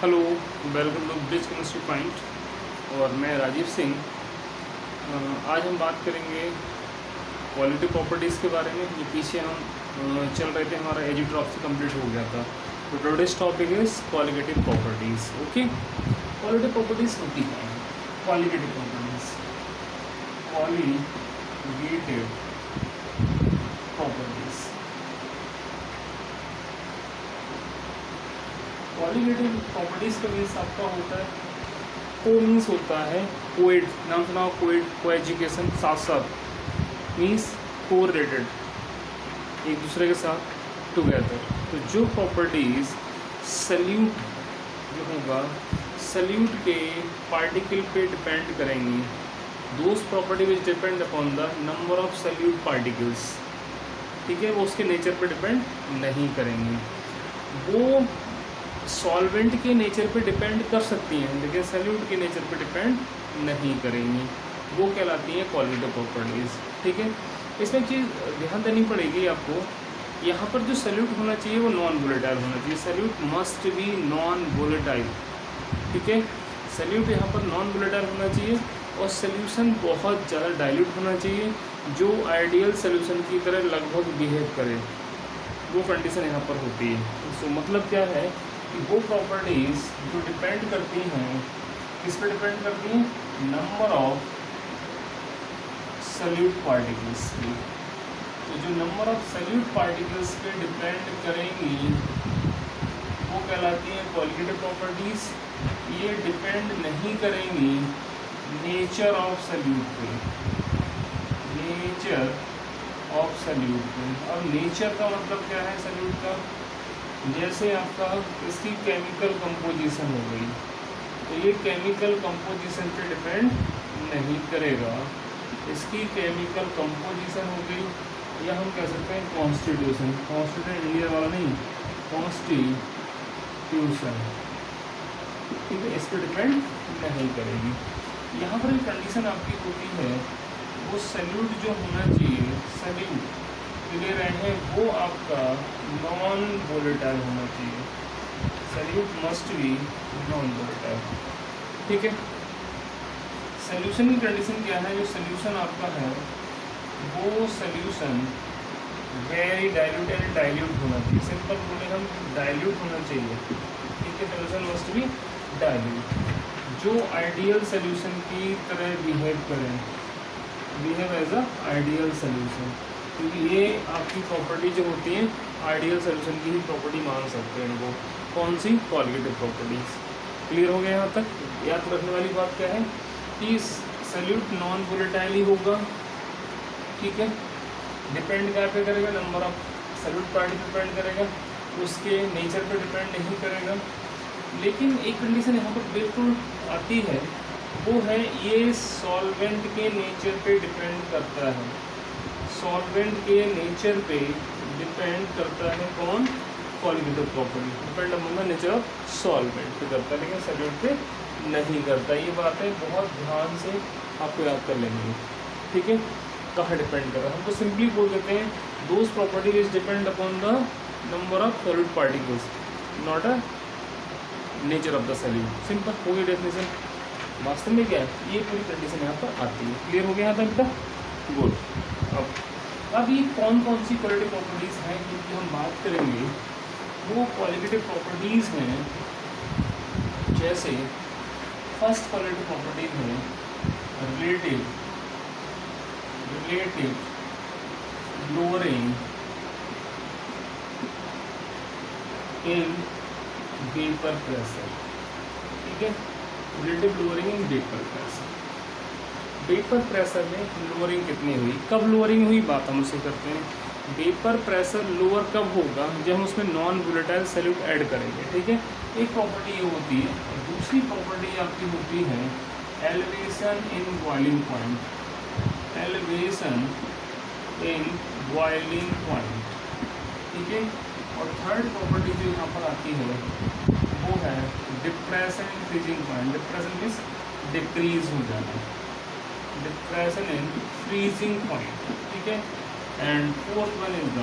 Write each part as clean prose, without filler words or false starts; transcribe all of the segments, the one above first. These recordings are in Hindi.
Hello, welcome to bridge chemistry point. और मैं राजीव सिंह। आज हम बात करेंगे क्वालिटी प्रॉपर्टीज़ के बारे में। जो पीछे हम चल रहे थे, हमारा एजिड्रॉप से कंप्लीट हो गया था। तो today's topic is qualitative properties. Okay, quality properties होती हैं qualitative properties, qualitative properties. Qualitative properties का मीन्स आपका होता है, को मीन्स होता है कोएड, नाम सुना हो कोएड, को एजुकेशन, साथ साथ मीन्स को रिलेटेड, एक दूसरे के साथ टुगेदर। तो जो प्रॉपर्टीज़ सल्यूट जो होगा, सल्यूट के पार्टिकल पे डिपेंड करेंगी, those property which depend upon the number of solute particles, ठीक है, वो उसके नेचर पे डिपेंड नहीं करेंगी। वो सॉल्वेंट के नेचर पे डिपेंड कर सकती हैं, लेकिन सल्यूट के नेचर पे डिपेंड नहीं करेंगी। वो कहलाती हैं क्वालिटेटिव प्रॉपर्टीज़, ठीक है। इसमें चीज़ ध्यान देनी पड़ेगी आपको, यहाँ पर जो सल्यूट होना चाहिए वो नॉन वोलेटाइल होना चाहिए। Solute must be non volatile, ठीक है। सल्यूट यहाँ पर नॉन वोलेटाइल होना चाहिए और सल्यूशन बहुत ज़्यादा डाइल्यूट होना चाहिए, जो आइडियल सल्यूशन की तरह लगभग बिहेव करे, वो कंडीशन यहाँ पर होती है। तो मतलब क्या है कि वो प्रॉपर्टीज़ जो डिपेंड करती हैं, किस पे डिपेंड करती हैं, नंबर ऑफ सल्यूट पार्टिकल्स पे। तो जो नंबर ऑफ सल्यूट पार्टिकल्स पे डिपेंड करेंगी वो कहलाती हैं क्वालिटेटिव प्रॉपर्टीज़। ये डिपेंड नहीं करेंगी नेचर ऑफ सल्यूट पे, नेचर ऑफ सल्यूट पे। अब नेचर का मतलब क्या है सल्यूट का, जैसे आपका इसकी केमिकल कंपोजिशन हो गई, तो ये केमिकल कंपोजिशन पे डिपेंड नहीं करेगा। इसकी केमिकल कंपोजिशन हो गई, या हम कह सकते हैं कॉन्स्टिट्यूशन, कॉन्स्टिट्यूशन इंडिया वाला नहीं, कॉन्स्टिट्यूशन, ठीक है, इस पर डिपेंड नहीं करेगी। यहाँ पर एक कंडीशन आपकी होती है, वो सल्यूट जो होना चाहिए, सल्यूट ले रहे हैं, वो आपका नॉन वोलेटाइल होना चाहिए। Solute must be non volatile, ठीक है। सल्यूशन की कंडीशन क्या है, जो सल्यूशन आपका है वो solution very dilute and dilute होना चाहिए। सिंपल बोले हम, डाइल्यूट होना चाहिए, ठीक है। सल्यूशन मस्ट बी डाइल्यूट, जो आइडियल सल्यूशन की तरह बिहेव करें, behave as a ideal solution, क्योंकि ये आपकी प्रॉपर्टी जो होती है आइडियल सॉल्यूशन की ही प्रॉपर्टी मान सकते हैं इनको। कौन सी, क्वालिटेटिव प्रॉपर्टीज। क्लियर हो गया यहाँ तक। याद रखने वाली बात क्या है कि सल्यूट नॉन वोलेटाइल ही होगा, ठीक है। डिपेंड क्या पे करेगा, number of solute particle depend करेगा, उसके नेचर पे डिपेंड नहीं करेगा। लेकिन एक कंडीशन यहाँ पर बिल्कुल आती है, वो है ये सॉल्वेंट के नेचर पे डिपेंड करता है। सॉल्वेंट के नेचर पे डिपेंड करता है कौन, qualitative property, depend upon the nature of solvent पे करता है, लेकिन सल्यूट पे नहीं करता। ये बातें बहुत ध्यान से आपको याद कर लेंगे, ठीक है। कहाँ डिपेंड कर रहा है, हम तो सिंपली बोल देते हैं those property is depend upon the number of solute particles, not a nature of the solute. Simple हो गई डेफिनेशन। वास्तव में क्या है, ये पूरी कंडीशन यहाँ पर आती है। क्लियर हो गया यहाँ तक बेटा, गुड। अब ये कौन कौन सी क्वालिटेटिव प्रॉपर्टीज़ हैं जिनकी हम बात करेंगे, वो क्वालिटेटिव प्रॉपर्टीज़ हैं। जैसे फर्स्ट क्वालिटेटिव प्रॉपर्टीज है relative lowering in vapour pressure, ठीक है। Relative lowering in vapour pressure. Vapour pressure में लोअरिंग कितनी हुई, कब लोअरिंग हुई, बात हम उसे करते हैं। वेपर प्रेशर लोअर कब होगा, जब हम उसमें नॉन वोलेटाइल सल्यूट ऐड करेंगे, ठीक है। एक प्रॉपर्टी ये होती है। और दूसरी प्रॉपर्टी आपकी होती है elevation in boiling point, elevation in boiling point, ठीक है। और थर्ड प्रॉपर्टी जो यहाँ पर आती है वो है depression in freezing point. Depression means decrease हो जाना, डिप्रेशन इन फ्रीजिंग पॉइंट, ठीक है। And fourth one is the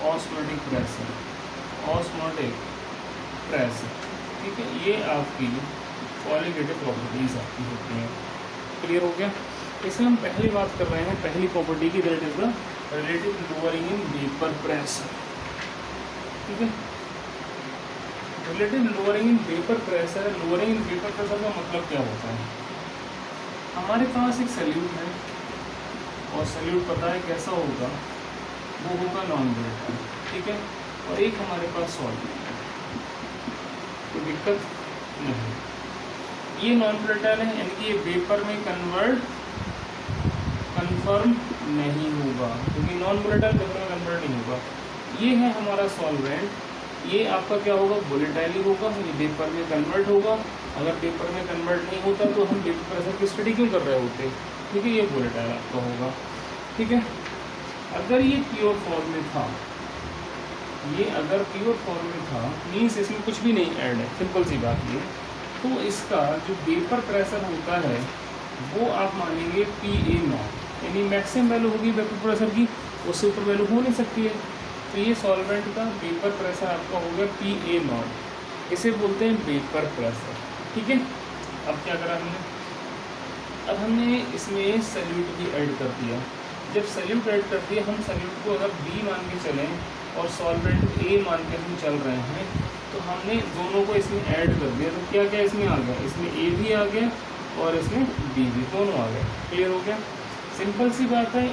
osmotic pressure, osmotic pressure, ठीक है, ये आपकी क्वालिटेटिव प्रॉपर्टीज आपकी होती हैं। क्लियर हो गया। इसमें हम पहली बात कर रहे हैं, पहली प्रॉपर्टी की, that is the relative lowering in vapour pressure. ठीक है, relative lowering in vapour pressure. Lowering in vapour pressure का मतलब क्या होता है? हमारे पास एक सैल्यूट है और सैल्यूट पता है कैसा होगा, वो होगा नॉन वोलेटाइल। ठीक है, और एक हमारे पास सॉल्वेंट है, कोई दिक्कत नहीं। ये नॉन वोलेटाइल है, यानी कि ये वेपर में कन्फर्म नहीं होगा, क्योंकि नॉन वोलेटाइल वेपर में कन्वर्ट नहीं होगा। ये है हमारा सॉल्वेंट, ये आपका क्या होगा, वोलेटाइल ही होगा, ये वेपर में कन्वर्ट होगा। अगर वेपर में कन्वर्ट नहीं होता तो हम वेपर प्रेशर की स्टडी क्यों कर रहे होते? ठीक है, ये वोलेटाइल आपका होगा। ठीक है, अगर ये प्योर फॉर्म में था, ये अगर प्योर फॉर्म में था मीन्स इसमें कुछ भी नहीं ऐड है, सिंपल सी बात ये, तो इसका जो वेपर प्रेशर होता है वो आप मानेंगे PA0, यानी मैक्सिमम वैल्यू होगी वेपर प्रेशर की, उससे ऊपर वैल्यू हो नहीं सकती है। तो ये सॉल्वेंट का वेपर प्रेशर आपका हो गया PA0, इसे बोलते हैं वेपर प्रेशर। ठीक है, अब क्या करा हमने, अब हमने इसमें सैल्यूट भी ऐड कर दिया। जब सैल्यूट ऐड कर दिया, हम सैल्यूट को अगर B मान के चलें और सॉल्वेंट A मान के हम चल रहे हैं, तो हमने दोनों को इसमें ऐड कर दिया। तो क्या क्या इसमें आ गया, इसमें A भी आ गया और इसमें B भी, दोनों आ गए। क्लियर हो गया, सिंपल सी बात है।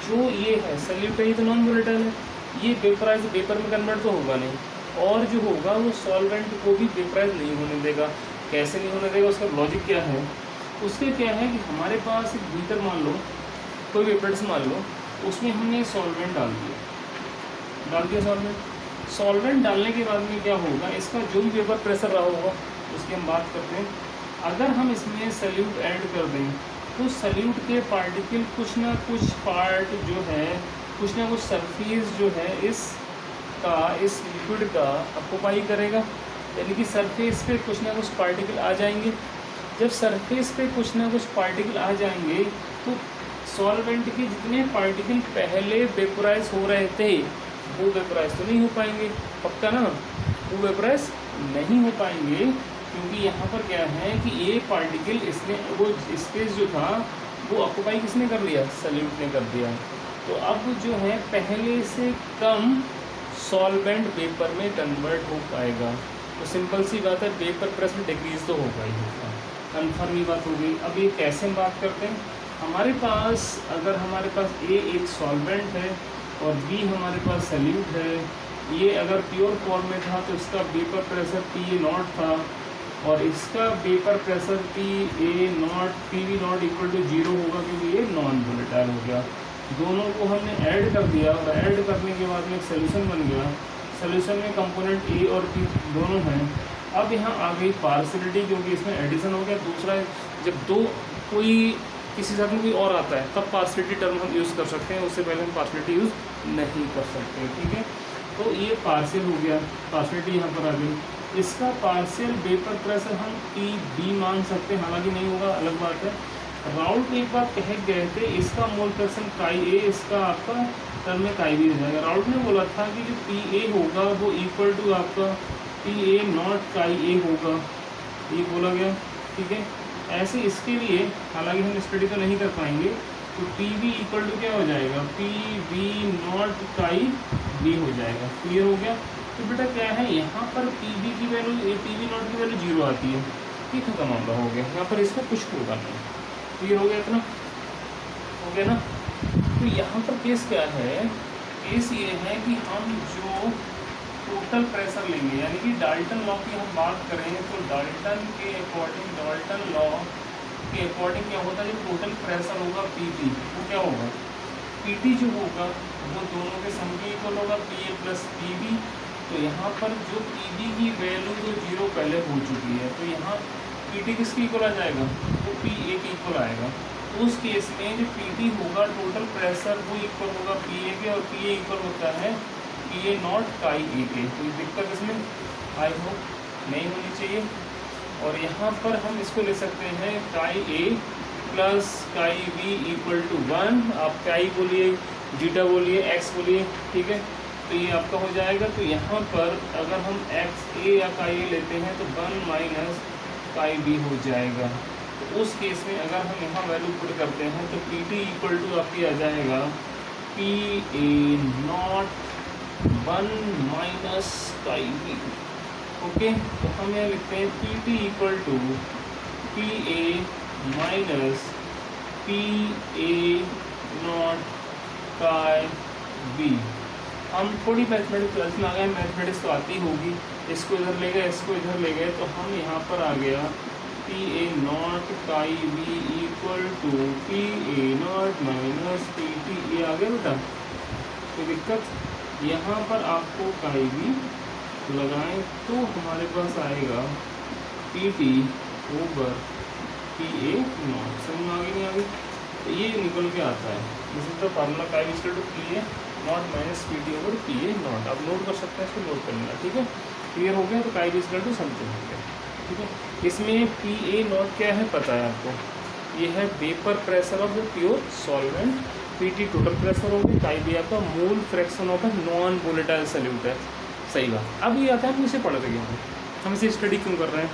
जो ये है सैल्यूट है, ये तो नॉन वोलेटाइल है, ये वेपराइज वेपर में कन्वर्ट तो होगा नहीं, और जो होगा वो सॉल्वेंट को भी वेपराइज नहीं होने देगा। कैसे नहीं होने देगा, उसका लॉजिक क्या है? उसके क्या है कि हमारे पास एक बीकर मान लो, कोई वेपर्स मान लो, उसमें हमने सॉल्वेंट डाल दिया सॉल्वेंट डालने के बाद में क्या होगा, इसका जो भी वेपर प्रेशर रहा होगा उसकी हम बात करते हैं। अगर हम इसमें सैल्यूट ऐड कर दें तो सैल्यूट के पार्टिकल कुछ ना कुछ पार्ट जो है, कुछ ना कुछ सरफेस जो है इस लिक्विड का ऑक्यूपाई करेगा, यानी कि सरफेस पे कुछ ना कुछ पार्टिकल आ जाएंगे। जब सरफेस पे कुछ ना कुछ पार्टिकल आ जाएंगे तो सॉल्वेंट के जितने पार्टिकल पहले वेपराइज हो रहे थे वो वेपराइज तो नहीं हो पाएंगे, पक्का ना, वो वेपराइज नहीं हो पाएंगे, क्योंकि यहाँ पर क्या है कि ये पार्टिकल इसने वो स्पेस जो था वो ऑक्यूपाई किसने कर लिया, सैल्यूट ने कर दिया। तो अब जो है पहले से कम सॉल्वेंट वेपर में कन्वर्ट हो पाएगा। तो सिंपल सी बात है, वेपर प्रेशर डिक्रीज तो होगा ही होगा, कन्फर्म ही बात हो गई। अब ये कैसे हम बात करते हैं, हमारे पास अगर हमारे पास A एक सॉल्वेंट है और B हमारे पास सैल्यूट है, ये अगर प्योर फॉर्म में था तो इसका वेपर प्रेशर PA0 था और इसका vapour pressure PV0 equal to 0 होगा, क्योंकि ये नॉन वोलेटाइल हो गया। दोनों को हमने ऐड कर दिया और ऐड करने के बाद में एक सोल्यूशन बन गया। सोल्यूशन में कंपोनेंट A और P दोनों हैं। अब यहाँ आ गई पार्शियलिटी, क्योंकि इसमें एडिशन हो गया। दूसरा, जब दो कोई किसी साथ में कोई और आता है तब पार्शियलिटी टर्म हम यूज़ कर सकते हैं, उससे पहले हम पार्शियलिटी यूज़ नहीं कर सकते। ठीक है, तो ये पार्शियल हो गया, पार्शियलिटी यहाँ पर आ गई। इसका पार्शियल वेपर प्रेशर हम PB मान सकते हैं, हालांकि नहीं होगा, अलग बात है। राउल्ट एक बात कह गए थे, इसका मोल फ्रैक्शन Ka, इसका आपका टर्म में Ka भी हो जाएगा। राउल्ट ने बोला था कि जो PA होगा वो इक्वल टू आपका PA0 Ka होगा, ये बोला गया। ठीक है, ऐसे इसके लिए हालांकि हम स्टडी तो नहीं कर पाएंगे, तो PB इक्वल टू क्या हो जाएगा, PB0 Ka हो जाएगा। क्लियर हो गया। तो बेटा क्या है, यहाँ पर PB की वैल्यू, PB0 की वैल्यू 0 आती है, ये खत्म मामला हो गया। यहाँ पर इसमें कुछ होगा नहीं। क्लियर हो गया, इतना हो गया ना। तो यहाँ पर केस क्या है, केस ये है कि हम जो टोटल प्रेशर लेंगे, यानी कि डाल्टन लॉ की हम बात करें तो डाल्टन लॉ के अकॉर्डिंग क्या होता है, जो टोटल प्रेशर होगा PT, वो क्या होगा, PT जो होगा वो दोनों के सम के इक्वल होगा, PA प्लस PB। तो यहाँ पर जो PB की वैल्यू जो 0 पहले हो चुकी है, तो यहाँ PT किसके इक्वल आ जाएगा, तो PA के इक्वल आएगा। तो उस केस में जो PT होगा टोटल प्रेशर वो इक्वल होगा PA के, और PA इक्वल होता है PA0 Ka के। कोई दिक्कत इसमें आई होप नहीं होनी चाहिए। और यहाँ पर हम इसको ले सकते हैं Ka plus Kb equal to 1। आप Ka बोलिए, जीटा बोलिए, x बोलिए, ठीक है। तो ये आपका हो जाएगा। तो यहाँ पर अगर हम एक्स ए या काई ए लेते हैं तो 1 माइनस काई बी हो जाएगा। तो उस केस में अगर हम यहाँ वैल्यू पुट करते हैं तो पी टी इक्वल टू आपकी आ जाएगा P A not 1 minus chi B. Okay, तो हम यहाँ लिखते हैं P T equal to P A minus P A not chi B. हम थोड़ी मैथमेटिक्स क्लास में आ गए, मैथमेटिक्स तो आती होगी। इसको इधर ले गए, इसको इधर ले गए, तो हम यहाँ पर आ गया P A not chi B equal to P A not minus P T. ये आ गया बेटा, कोई दिक्कत? यहाँ पर आपको काई बी लगाएं तो हमारे पास आएगा P T over P A not. समझ में आगे नहीं आगे? तो ये निकल के आता है, this is the formula chi equal to P A not minus P T over P A not. आप नोट कर सकते हैं, इसको नोट कर लेना, ठीक है? क्लियर हो गया? तो काई इक्वल टू समथिंग हो गया, ठीक है? इसमें पी ए नॉट क्या है पता है आपको? ये है vapour pressure of the pure solvent, P T total pressure हो गया, काई बी आपका mole fraction of a non volatile solute है। सही बात। अब ये आता है, हम इसे पढ़ रहे हैं, हम इसे स्टडी क्यों कर रहे हैं?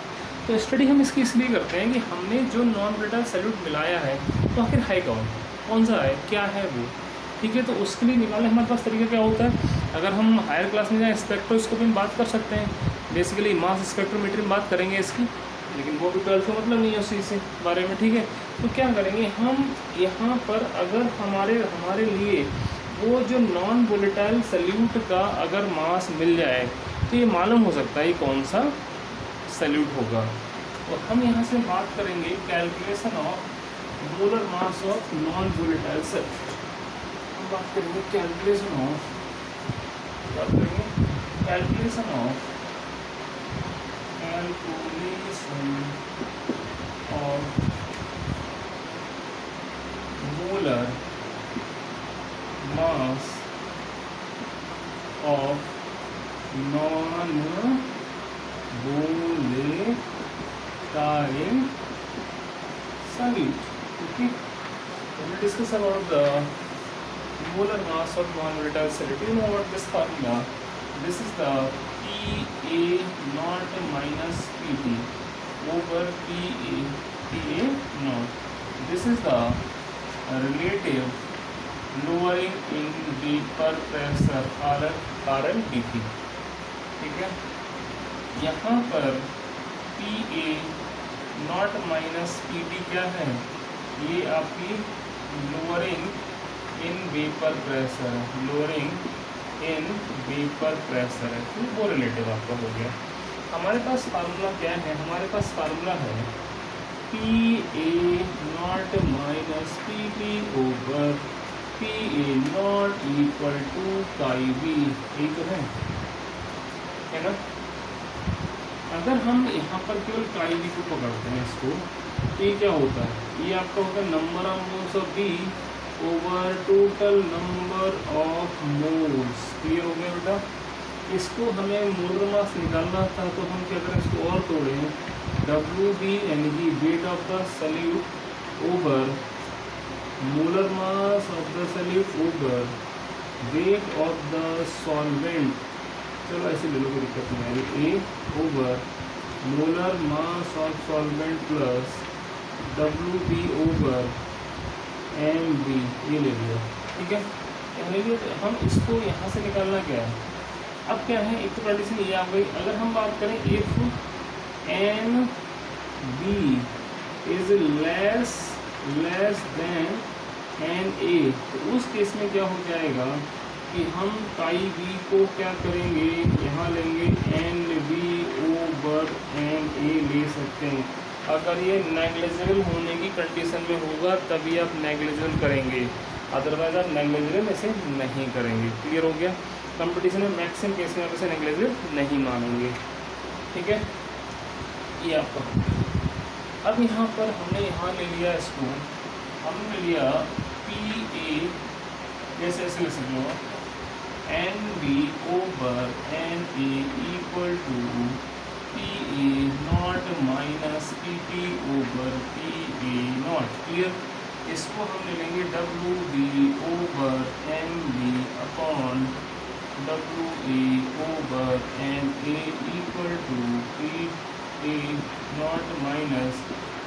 तो स्टडी हम इसकी इसलिए करते हैं कि हमने जो नॉन वोलेटाइल सॉल्यूट मिलाया है तो आखिर है कौन सा है, क्या है वो, ठीक है? तो उसके लिए निकालने हमारे पास तरीका क्या होता है? अगर हम हायर क्लास में जाएँ स्पेक्ट्रोस्कोपी में बात कर सकते हैं, बेसिकली मास स्पेक्ट्रोमीटर में बात करेंगे इसकी, लेकिन वो भी 12th का मतलब नहीं है उसी से बारे में, ठीक है? तो क्या करेंगे हम यहाँ पर, अगर हमारे लिए वो जो नॉन वोलेटाइल सॉल्यूट का अगर मास मिल जाए तो ये मालूम हो सकता है ये कौन सा सॉल्यूट होगा। और हम यहाँ से बात करेंगे calculation of molar mass of non volatile solute. हम बात करेंगे calculation of molar mass of non volatile solute. Okay, we'll discuss about the molar mass of non-volatile solute. You know what this formula? This is the PA naught minus PT over PA naught. This is the relative lowering in vapor pressure RLDP. ठीक है, यहाँ पर PA नॉट माइनस PT क्या है? ये आपकी लोअरिंग इन वेपर प्रेशर, है, तो वो रिलेटिव आपका हो गया। हमारे पास फार्मूला क्या है? हमारे पास फार्मूला है PA not minus PT over PA not equal to chi B. यही तो है ना? अगर हम यहाँ पर केवल काई बी को पकड़ते हैं इसको, तो ये क्या होता है? ये आपका होता है number of moles of B over total number of moles. Clear हो गया बेटा? इसको हमें मोलर मास निकालना था, तो हम क्या करें, इसको और तोड़ें, WB यानी कि weight of the solute over molar mass of the solute over weight of the solvent. चलो ऐसे ले लो, कोई दिक्कत नहीं है। A over molar mass of solvent plus WB over MB, ये ले लिया, ठीक है? यानी हम इसको यहाँ से निकालना क्या है? अब क्या है, एक तो कंडीशन ये आ गई। अगर हम बात करें if NB is less than NA, तो उस केस में क्या हो जाएगा कि हम काई बी को क्या करेंगे, यहाँ लेंगे NB ओवर NA ले सकते हैं। अगर ये नेग्लिजिबल होने की कंडीशन में होगा तभी आप नेग्लिजिबल करेंगे, अदरवाइज आप नेग्लिजिबल ऐसे नहीं करेंगे। क्लियर हो गया? कंपटीशन में मैक्सिमम केस में आप इसे नेग्लिजिबल नहीं मानेंगे, ठीक है? ये आपका। अब यहाँ पर हमने यहाँ ले लिया इसको, हमने लिया PA, जैसे ऐसे ले सकते हो, NB over NA equal to PA not minus PT over PA not. Clear? इसको हम ले लेंगे WB over MB upon W A over N A equal to P A not minus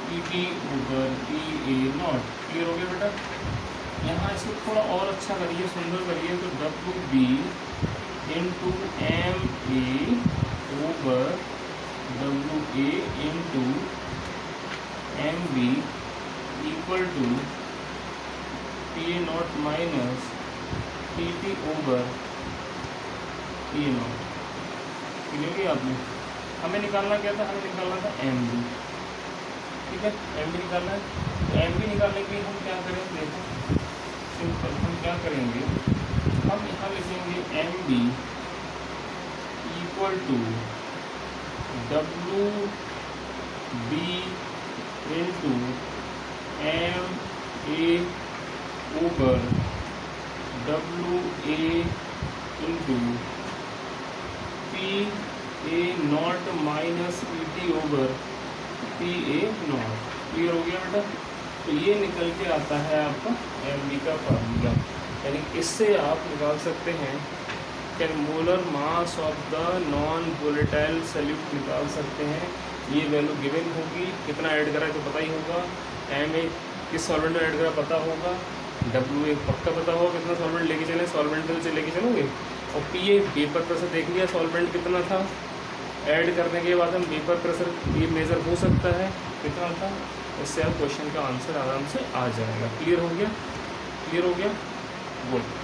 P T over P A not. Clear हो गया बेटा? यहाँ इसको थोड़ा और अच्छा करिए, सुंदर करिए, तो W B into M A over W A into M B equal to P A not minus P T over P A not. Clear किया आपने? हमें निकालना क्या था? हमें निकालना था एम बी। ठीक है, एम बी निकालना है। तो एम बी निकालने के लिए हम क्या करेंगे? देखो सिंपल, हम क्या करेंगे, हम यहाँ लिखेंगे M B equal to W B into M A over W A into P A not minus P T over P A not. Clear हो गया बेटा? तो ये निकल के आता है आपका एम बी का फार्मूला। यानी इससे आप निकाल सकते हैं कि molar mass of the non volatile solute निकाल सकते हैं। ये वैल्यू गिवन होगी, कितना ऐड करा है तो पता ही होगा, एम ए किस सॉल्वेंट में ऐड करा पता होगा, डब्ल्यू ए पक्का पता होगा कितना सॉल्वेंट लेके चले, सॉल्वेंट से लेके चलोगे, और पी ए वेपर प्रेशर देख लिया सॉल्वेंट कितना था, ऐड करने के बाद हम वेपर प्रेशर ये मेज़र हो सकता है कितना था, इससे आप क्वेश्चन का आंसर आराम से आ जाएगा। क्लियर हो गया? क्लियर हो गया? गुड।